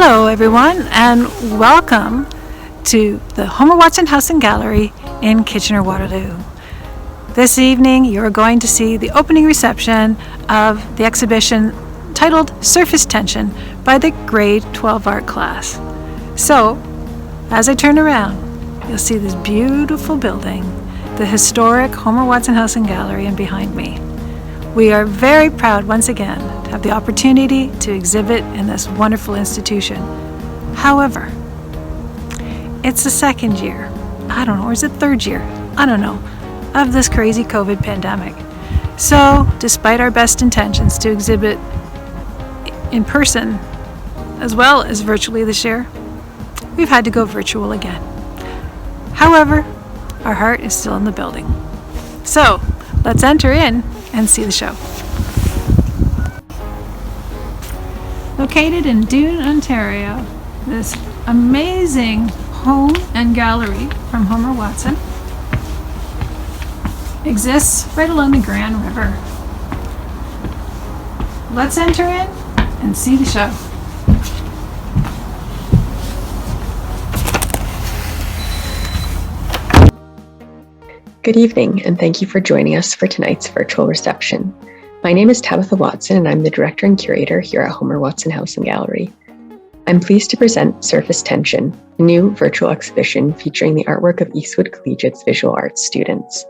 Hello everyone, and welcome to the Homer Watson House and Gallery in Kitchener-Waterloo. This evening you are going to see the opening reception of the exhibition titled Surface Tension by the grade 12 art class. So, as I turn around, you'll see this beautiful building, the historic Homer Watson House and Gallery, and behind me. We are very proud once again to have the opportunity to exhibit in this wonderful institution. However, it's the second year, or is it third year? Of this crazy COVID pandemic. So, despite our best intentions to exhibit in person as well as virtually this year, we've had to go virtual again. However, our heart is still in the building. So, let's enter in and see the show. Located in Doon, Ontario, this amazing home and gallery from Homer Watson exists right along the Grand River. Let's enter in and see the show. Good evening, and thank you for joining us for tonight's virtual reception. My name is Tabitha Watson, and I'm the director and curator here at Homer Watson House and Gallery. I'm pleased to present Surface Tension, a new virtual exhibition featuring the artwork of Eastwood Collegiate's visual arts students.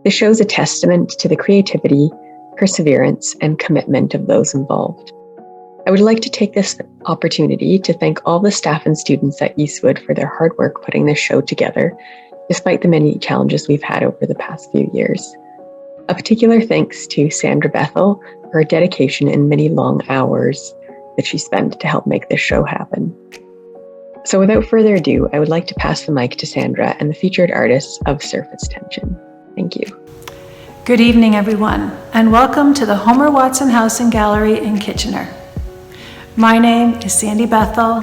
This shows a testament to the creativity, perseverance, and commitment of those involved. I would like to take this opportunity to thank all the staff and students at Eastwood for their hard work putting this show together, despite the many challenges we've had over the past few years. A particular thanks to Sandra Bethel for her dedication and many long hours that she spent to help make this show happen. So without further ado, I would like to pass the mic to Sandra and the featured artists of Surface Tension. Thank you. Good evening, everyone, and welcome to the Homer Watson House and Gallery in Kitchener. My name is Sandy Bethel,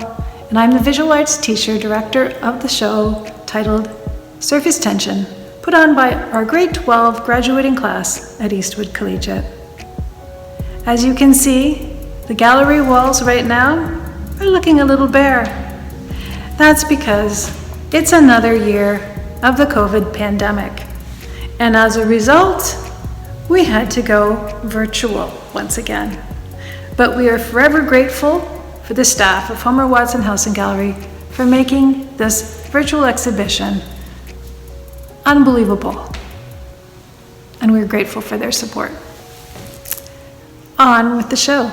and I'm the visual arts teacher director of the show titled Surface Tension, put on by our grade 12 graduating class at Eastwood Collegiate. As you can see, the gallery walls right now are looking a little bare. That's because it's another year of the COVID pandemic. And as a result, we had to go virtual once again. But we are forever grateful for the staff of Homer Watson House and Gallery for making this virtual exhibition unbelievable, and we're grateful for their support. On with the show.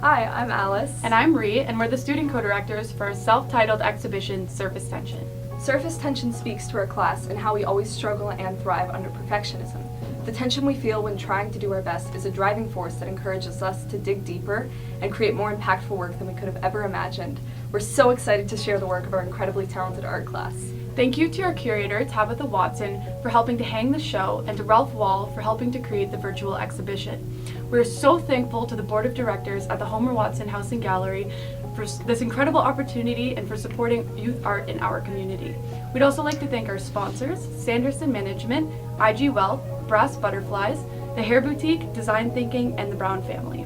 Hi, I'm Alice. And I'm Ree, and we're the student co-directors for our self-titled exhibition, Surface Tension. Surface Tension speaks to our class and how we always struggle and thrive under perfectionism. The tension we feel when trying to do our best is a driving force that encourages us to dig deeper and create more impactful work than we could have ever imagined. We're so excited to share the work of our incredibly talented art class. Thank you to our curator, Tabitha Watson, for helping to hang the show, and to Ralph Wall for helping to create the virtual exhibition. We're so thankful to the board of directors at the Homer Watson House and Gallery for this incredible opportunity and for supporting youth art in our community. We'd also like to thank our sponsors, Sanderson Management, IG Wealth, Brass Butterflies, The Hair Boutique, Design Thinking, and the Brown family.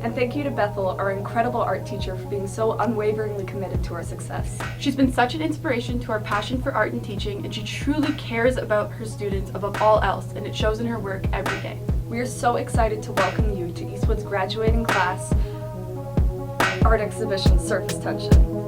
And thank you to Bethel, our incredible art teacher, for being so unwaveringly committed to our success. She's been such an inspiration to our passion for art and teaching, and she truly cares about her students above all else, and it shows in her work every day. We are so excited to welcome you to Eastwood's graduating class art exhibition, Surface Tension.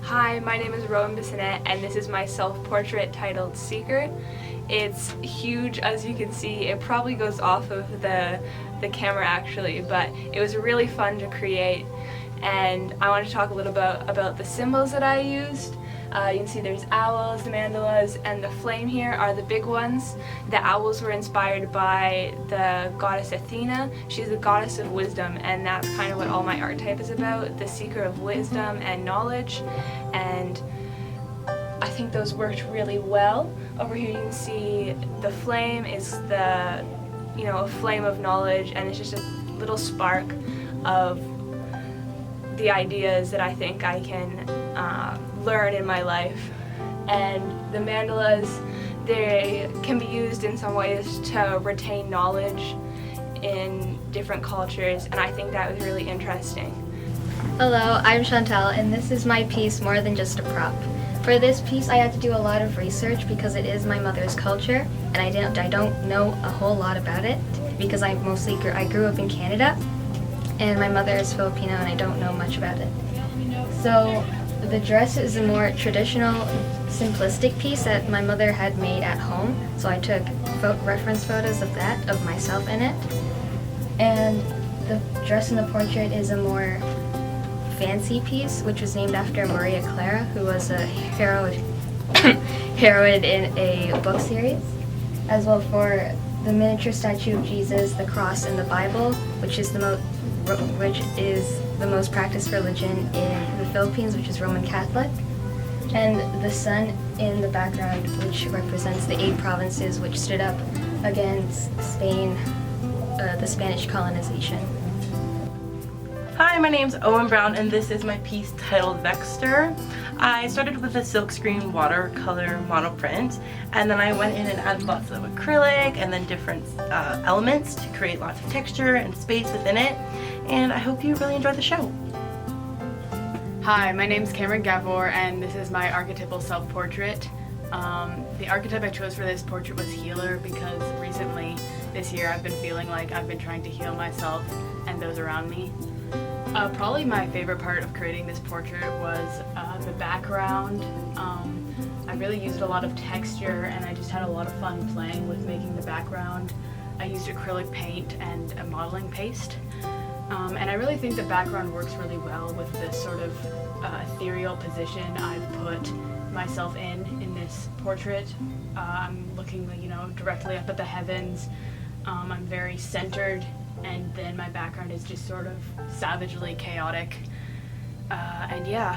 Hi, my name is Rowan Bissonette, and this is my self-portrait titled Secret. It's huge, as you can see. It probably goes off of the camera actually, but it was really fun to create. And I want to talk a little bit about the symbols that I used. You can see there's owls, the mandalas, and the flame here are the big ones. The owls were inspired by the goddess Athena. She's the goddess of wisdom, and that's kind of what all my archetype is about, the seeker of wisdom and knowledge. And I think those worked really well. Over here you can see the flame is the, a flame of knowledge, and it's just a little spark of the ideas that I think I can learn in my life. And the mandalas, they can be used in some ways to retain knowledge in different cultures, and I think that was really interesting. Hello, I'm Chantal, and this is my piece, More Than Just a Prop. For this piece, I had to do a lot of research because it is my mother's culture, and I don't know a whole lot about it because I grew up in Canada, and my mother is Filipino, and I don't know much about it. So the dress is a more traditional, simplistic piece that my mother had made at home, so I took reference photos of that, of myself in it. And the dress in the portrait is a more fancy piece, which was named after Maria Clara, who was a heroine in a book series. As well, for the miniature statue of Jesus, the cross, and the Bible, which is the most practiced religion in the Philippines, which is Roman Catholic. And the sun in the background, which represents the 8 provinces which stood up against Spain, the Spanish colonization. Hi, my name's Owen Brown, and this is my piece titled Vexter. I started with a silkscreen watercolor monoprint, and then I went in and added lots of acrylic and then different elements to create lots of texture and space within it, and I hope you really enjoy the show. Hi, my name's Garver, and this is my archetypal self-portrait. The archetype I chose for this portrait was healer because recently, this year, I've been feeling like I've been trying to heal myself and those around me. Probably my favorite part of creating this portrait was the background. I really used a lot of texture, and I just had a lot of fun playing with making the background. I used acrylic paint and a modeling paste. And I really think the background works really well with this sort of ethereal position I've put myself in this portrait. I'm looking, directly up at the heavens. I'm very centered, and then my background is just sort of savagely chaotic. And yeah.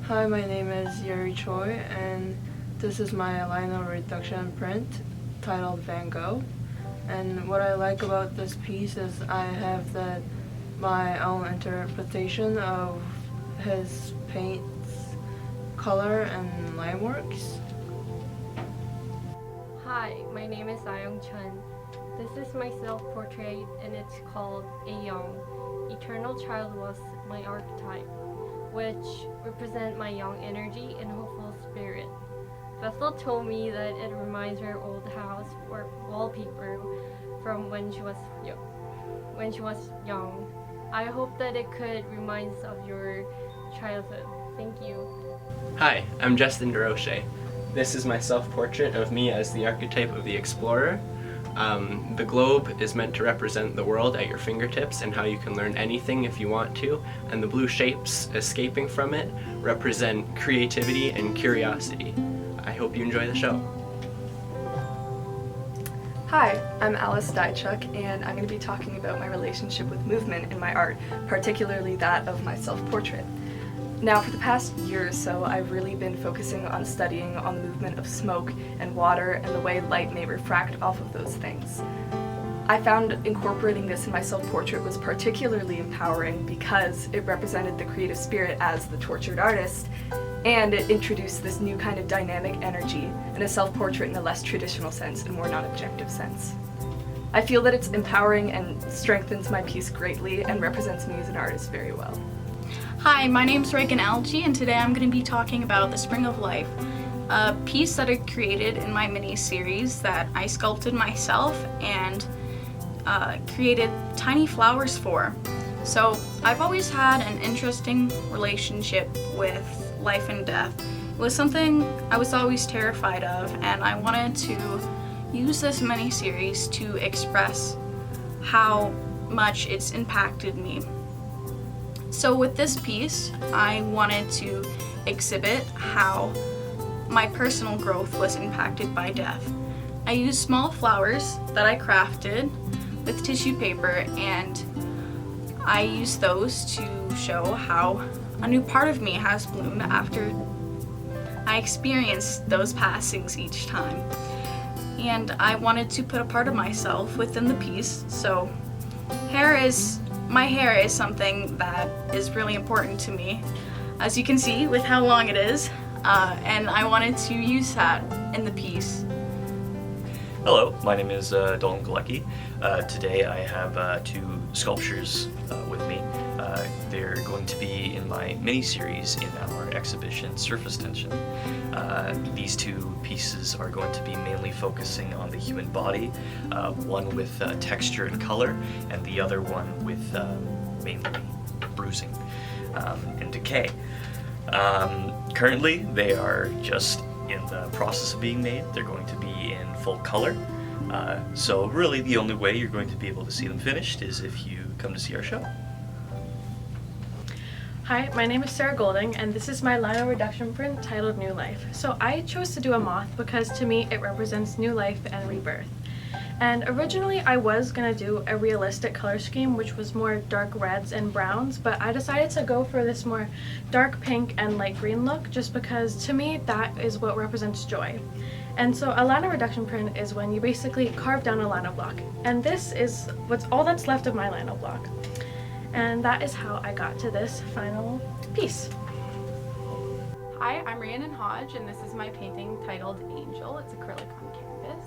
Hi, my name is Yuri Choi, and this is my lino reduction print titled Van Gogh. And what I like about this piece is I have my own interpretation of his paints, color, and line works. Hi, my name is Iong Chun. This is my self-portrait, and it's called A Young. Eternal Child was my archetype, which represent my young energy and hopeful spirit. Bethel told me that it reminds her old house or wallpaper from when she was young. I hope that it could remind us of your childhood. Thank you. Hi, I'm Justin Deroche. This is my self-portrait of me as the archetype of the explorer. The globe is meant to represent the world at your fingertips and how you can learn anything if you want to, and the blue shapes escaping from it represent creativity and curiosity. I hope you enjoy the show. Hi, I'm Alice Stychuk, and I'm going to be talking about my relationship with movement in my art, particularly that of my self-portrait. Now, for the past year or so, I've really been focusing on studying on the movement of smoke and water and the way light may refract off of those things. I found incorporating this in my self-portrait was particularly empowering because it represented the creative spirit as the tortured artist, and it introduced this new kind of dynamic energy in a self-portrait in a less traditional sense, a more non-objective sense. I feel that it's empowering and strengthens my piece greatly and represents me as an artist very well. Hi, my name's Regan Algie, and today I'm going to be talking about The Spring of Life, a piece that I created in my mini-series that I sculpted myself and created tiny flowers for. So I've always had an interesting relationship with life and death. It was something I was always terrified of, and I wanted to use this mini-series to express how much it's impacted me. So with this piece, I wanted to exhibit how my personal growth was impacted by death. I used small flowers that I crafted with tissue paper, and I used those to show how a new part of me has bloomed after I experienced those passings each time. And I wanted to put a part of myself within the piece, so my hair is something that is really important to me, as you can see with how long it is, and I wanted to use that in the piece. Hello, my name is Donovan Galecki. Today I have two sculptures with me. They're going to be in my mini-series in our exhibition, Surface Tension. These two pieces are going to be mainly focusing on the human body, one with texture and color, and the other one with mainly bruising and decay. Currently, they are just in the process of being made. They're going to be in full color. So really the only way you're going to be able to see them finished is if you come to see our show. Hi, my name is Sarah Golding, and this is my lino reduction print titled New Life. So I chose to do a moth because to me it represents new life and rebirth. And originally I was going to do a realistic color scheme which was more dark reds and browns, but I decided to go for this more dark pink and light green look just because to me that is what represents joy. And so a lino reduction print is when you basically carve down a lino block, and this is all that's left of my lino block. And that is how I got to this final piece. Hi, I'm Rhyson Hodges, and this is my painting titled Angel. It's acrylic on canvas.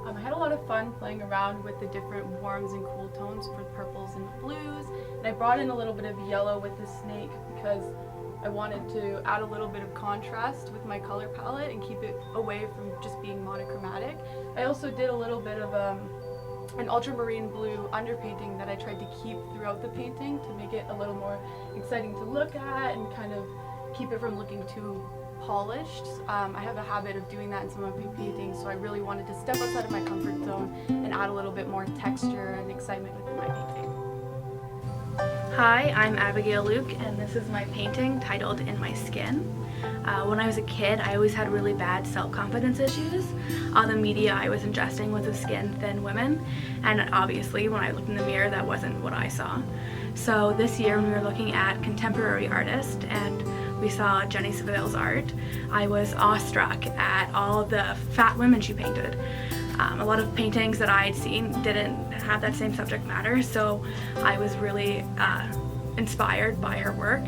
I had a lot of fun playing around with the different warms and cool tones for purples and blues, and I brought in a little bit of yellow with the snake because I wanted to add a little bit of contrast with my color palette and keep it away from just being monochromatic. I also did a little bit of an ultramarine blue underpainting that I tried to keep throughout the painting to make it a little more exciting to look at and kind of keep it from looking too polished. I have a habit of doing that in some of my paintings, so I really wanted to step outside of my comfort zone and add a little bit more texture and excitement within my painting. Hi, I'm Abigail Luke, and this is my painting titled In My Skin. When I was a kid, I always had really bad self-confidence issues. All the media I was ingesting was of skin-thin women, and obviously when I looked in the mirror, that wasn't what I saw. So this year when we were looking at contemporary artists and we saw Jenny Saville's art, I was awestruck at all the fat women she painted. A lot of paintings that I had seen didn't have that same subject matter, so I was really inspired by her work,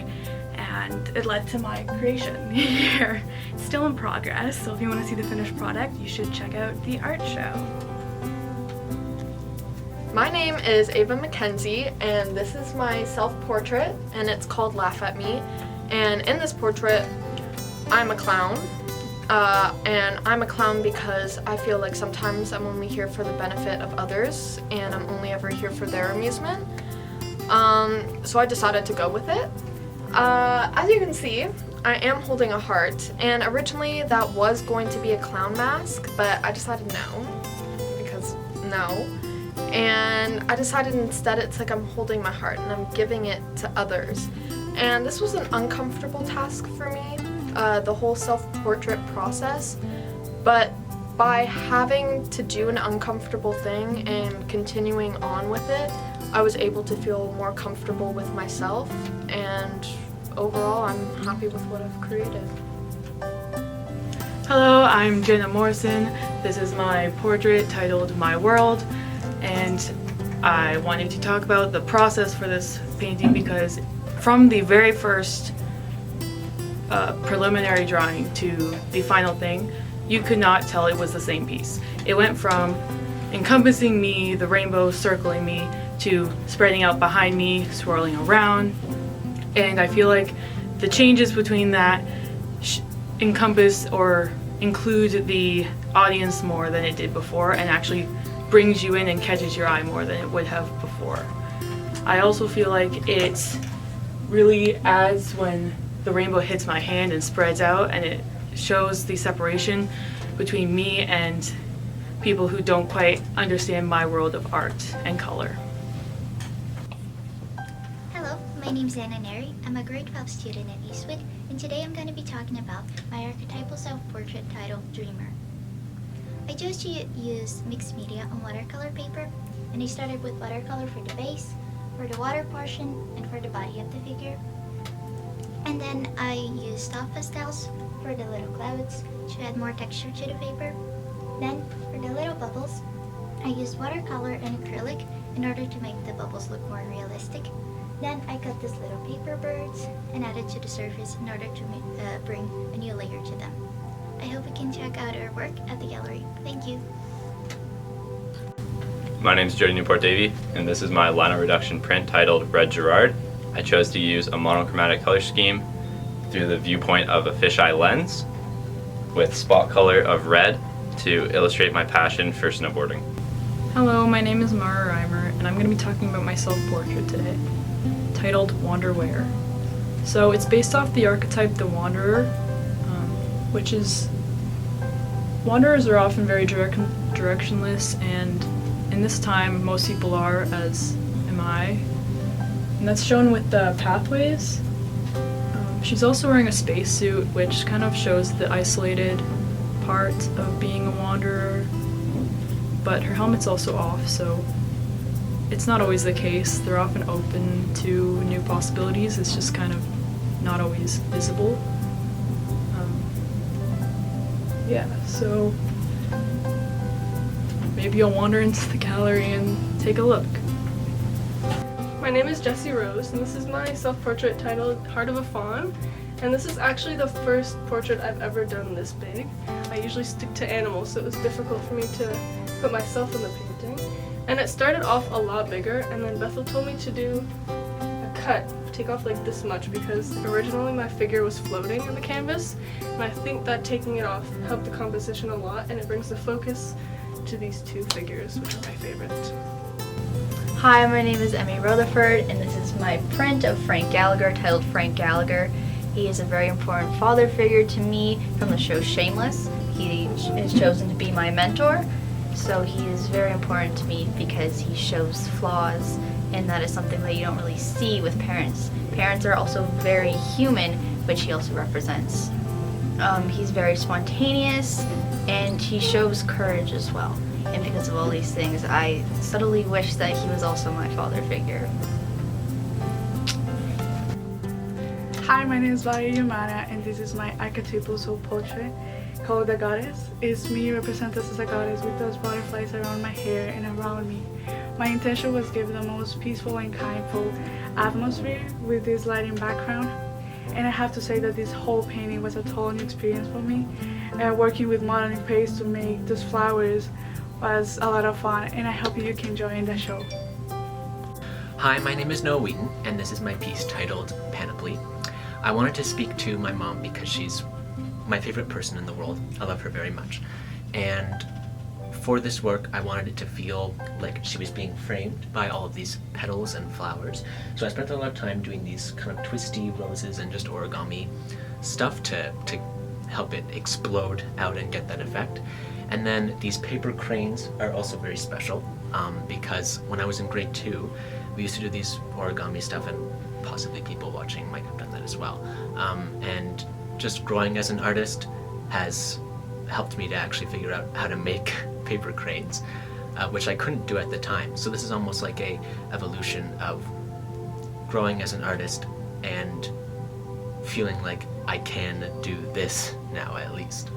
and it led to my creation here. It's still in progress, so if you want to see the finished product, you should check out the art show. My name is Ava McKenzie, and this is my self-portrait, and it's called Laugh at Me. And in this portrait, I'm a clown. And I'm a clown because I feel like sometimes I'm only here for the benefit of others, and I'm only ever here for their amusement. So I decided to go with it. As you can see, I am holding a heart, and originally that was going to be a clown mask, but I decided no, because no. And I decided instead it's like I'm holding my heart and I'm giving it to others. And this was an uncomfortable task for me, the whole self-portrait process, but By having to do an uncomfortable thing and continuing on with it, I was able to feel more comfortable with myself, and overall I'm happy with what I've created. Hello, I'm Jenna Morrison. This is my portrait titled My World, and I wanted to talk about the process for this painting because from the very first preliminary drawing to the final thing, you could not tell it was the same piece. It went from encompassing me, the rainbow circling me, to spreading out behind me, swirling around, and I feel like the changes between that encompass or include the audience more than it did before, and actually brings you in and catches your eye more than it would have before. I also feel like it really adds when the rainbow hits my hand and spreads out, and it shows the separation between me and people who don't quite understand my world of art and color. Hello, my name's Neri. I'm a grade 12 student at Eastwood, and today I'm going to be talking about my archetypal self-portrait titled Dreamer. I chose to use mixed media on watercolor paper, and I started with watercolor for the base, for the water portion, and for the body of the figure. And then I used soft pastels for the little clouds to add more texture to the paper. Then, for the little bubbles, I used watercolor and acrylic in order to make the bubbles look more realistic. Then I cut these little paper birds and added to the surface in order to bring a new layer to them. I hope you can check out our work at the gallery. Thank you. My name is Jody Newport-Davey, and this is my lino reduction print titled Red Gerard. I chose to use a monochromatic color scheme through the viewpoint of a fisheye lens with spot color of red to illustrate my passion for snowboarding. Hello, my name is Reimer, and I'm going to be talking about my self-portrait today, titled Wander Where. So it's based off the archetype The Wanderer, which is, wanderers are often very directionless, and in this time most people are, as am I, and that's shown with the pathways. She's also wearing a spacesuit, which kind of shows the isolated part of being a wanderer, but her helmet's also off, so it's not always the case. They're often open to new possibilities, it's just kind of not always visible. Yeah, so maybe you'll wander into the gallery and take a look. My name is Jessie Rose, and this is my self-portrait titled Heart of a Fawn. And this is actually the first portrait I've ever done this big. I usually stick to animals, so it was difficult for me to put myself in the painting. And it started off a lot bigger, and then Bethel told me to do a cut, take off like this much, because originally my figure was floating on the canvas, and I think that taking it off helped the composition a lot, and it brings the focus to these two figures, which are my favorite. Hi, my name is Emi Rutherford, and this is my print of Frank Gallagher titled Frank Gallagher. He is a very important father figure to me from the show Shameless. He is chosen to be my mentor, so he is very important to me because he shows flaws, and that is something that you don't really see with parents. Parents are also very human, which he also represents. He's very spontaneous, and he shows courage as well. And because of all these things, I subtly wish that he was also my father figure. Hi, my name is Varya Yamada, and this is my archetypal self-portrait called The Goddess. It's me represented as a goddess with those butterflies around my hair and around me. My intention was to give the most peaceful and kindful atmosphere with this lighting background. And I have to say that this whole painting was a total new experience for me. Working with modeling paste to make those flowers was a lot of fun, and I hope you can join the show. Hi, my name is Noah Wheaton, and this is my piece titled Panoply. I wanted to speak to my mom because she's my favorite person in the world. I love her very much. And for this work, I wanted it to feel like she was being framed by all of these petals and flowers. So I spent a lot of time doing these kind of twisty roses and just origami stuff to help it explode out and get that effect. And then these paper cranes are also very special because when I was in grade 2, we used to do these origami stuff, and possibly people watching might have done that as well. And just growing as an artist has helped me to actually figure out how to make paper cranes, which I couldn't do at the time. So this is almost like a evolution of growing as an artist and feeling like I can do this now, at least.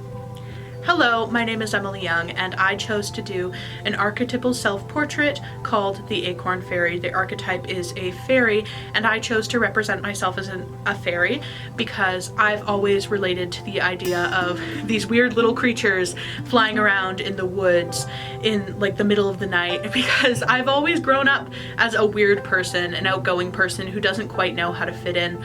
Hello, my name is Emily Young, and I chose to do an archetypal self-portrait called the Acorn Fairy. The archetype is a fairy, and I chose to represent myself as a fairy because I've always related to the idea of these weird little creatures flying around in the woods in like the middle of the night, because I've always grown up as a weird person, an outgoing person who doesn't quite know how to fit in.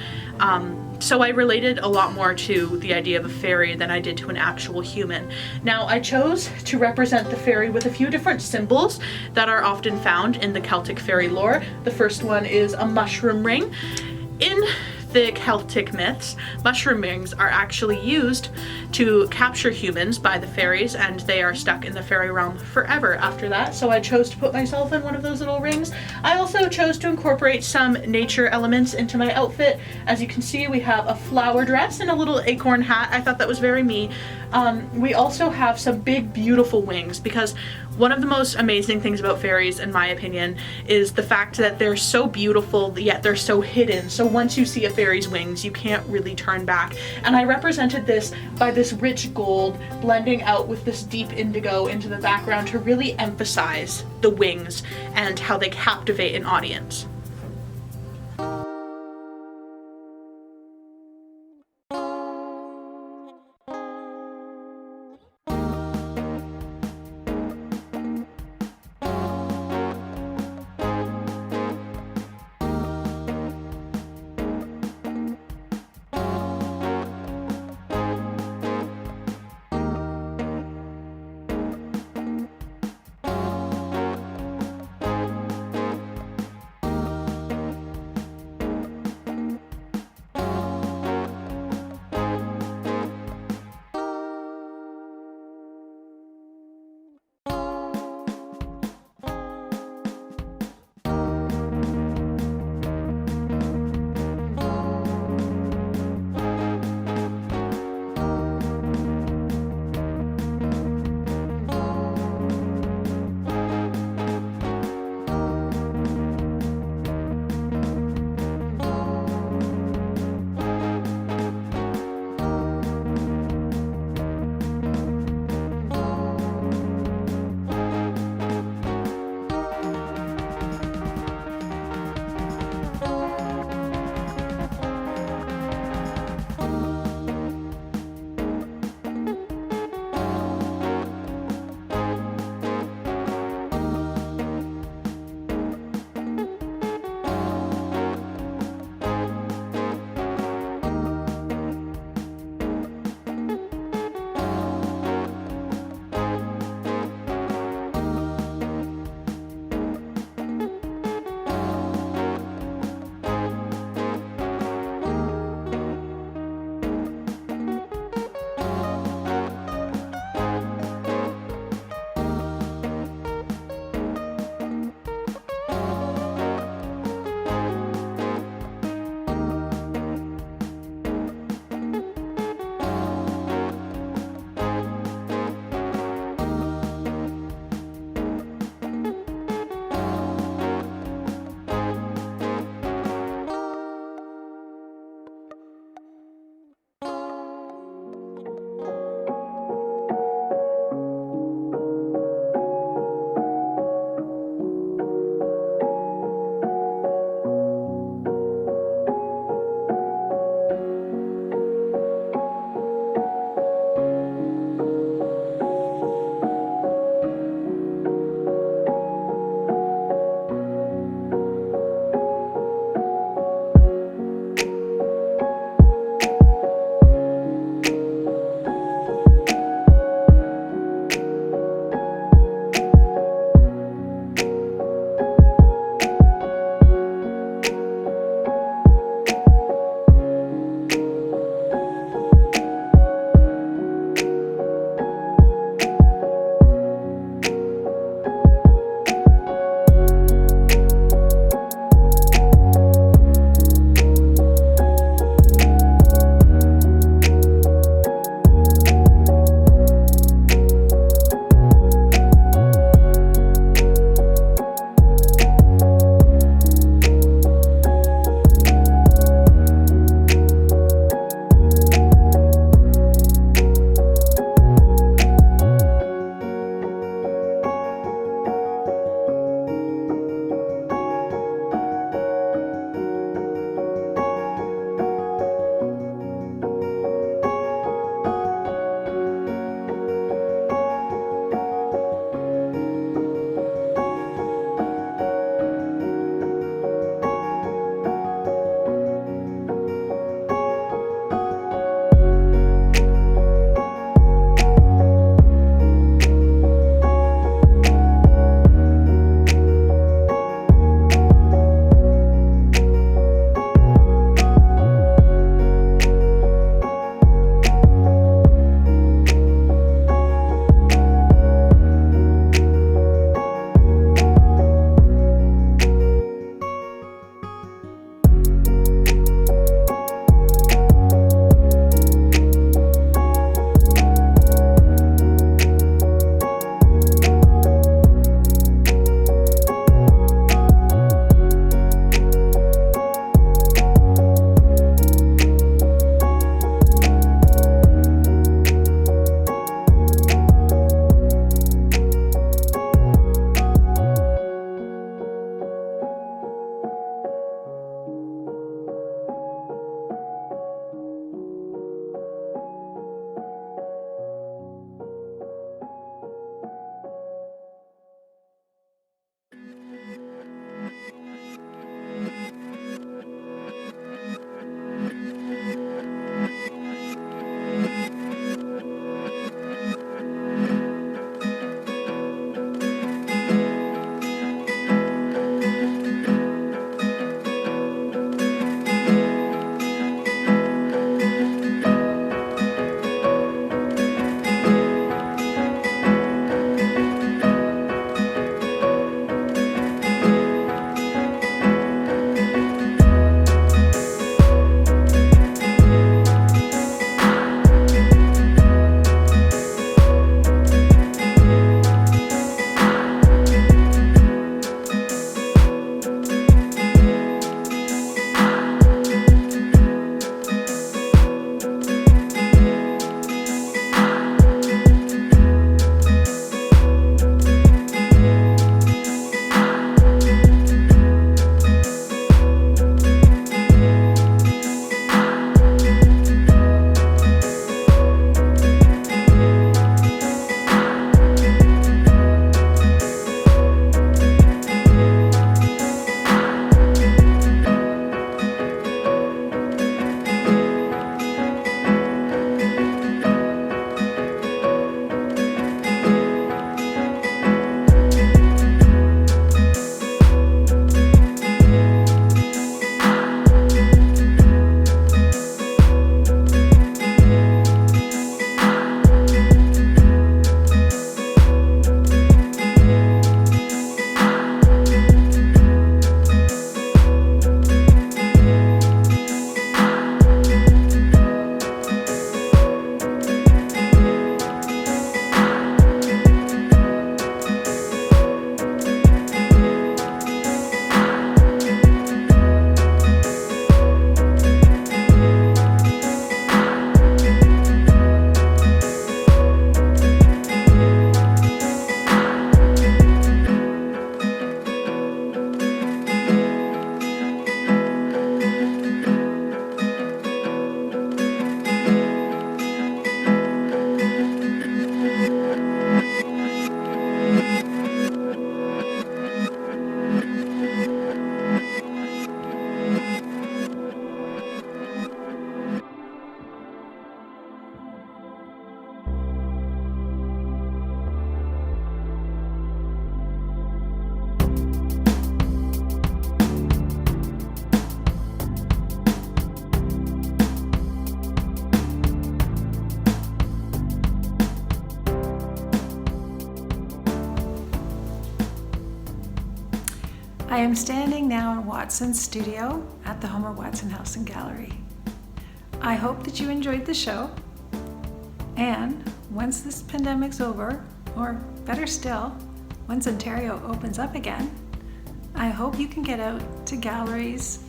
So I related a lot more to the idea of a fairy than I did to an actual human. Now, I chose to represent the fairy with a few different symbols that are often found in the Celtic fairy lore. The first one is a mushroom ring. In the Celtic myths, mushroom rings are actually used to capture humans by the fairies, and they are stuck in the fairy realm forever after that. So I chose to put myself in one of those little rings. I also chose to incorporate some nature elements into my outfit. As you can see, we have a flower dress and a little acorn hat. I thought that was very me. We also have some big, beautiful wings, because one of the most amazing things about fairies, in my opinion, is the fact that they're so beautiful, yet they're so hidden. So once you see a fairy's wings, you can't really turn back. And I represented this by this rich gold blending out with this deep indigo into the background to really emphasize the wings and how they captivate an audience. am standing now in Watson's studio at the Homer Watson House and Gallery. I hope that you enjoyed the show, and once this pandemic's over, or better still, once Ontario opens up again, I hope you can get out to galleries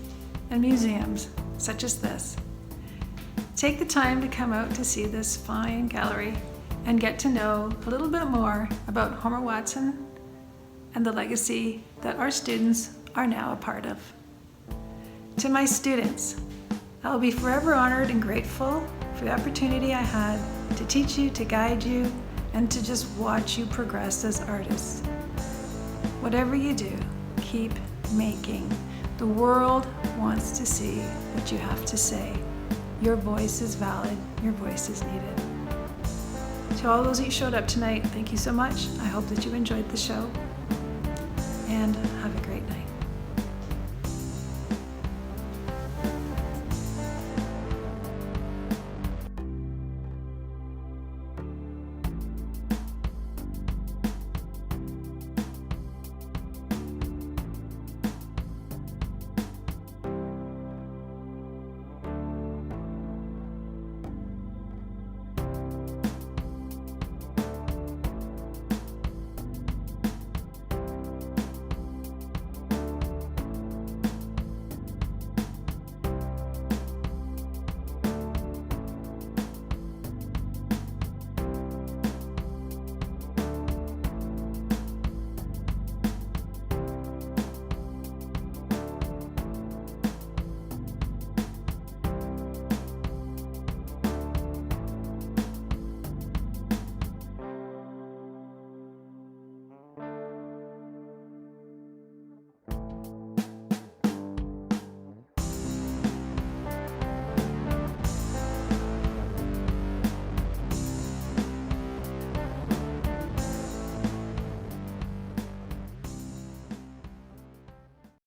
and museums such as this. Take the time to come out to see this fine gallery and get to know a little bit more about Homer Watson and the legacy that our students are now a part of. To my students, I will be forever honored and grateful for the opportunity I had to teach you, to guide you, and to just watch you progress as artists. Whatever you do, keep making. The world wants to see what you have to say. Your voice is valid, your voice is needed. To all those who showed up tonight, thank you so much. I hope that you enjoyed the show, and have a great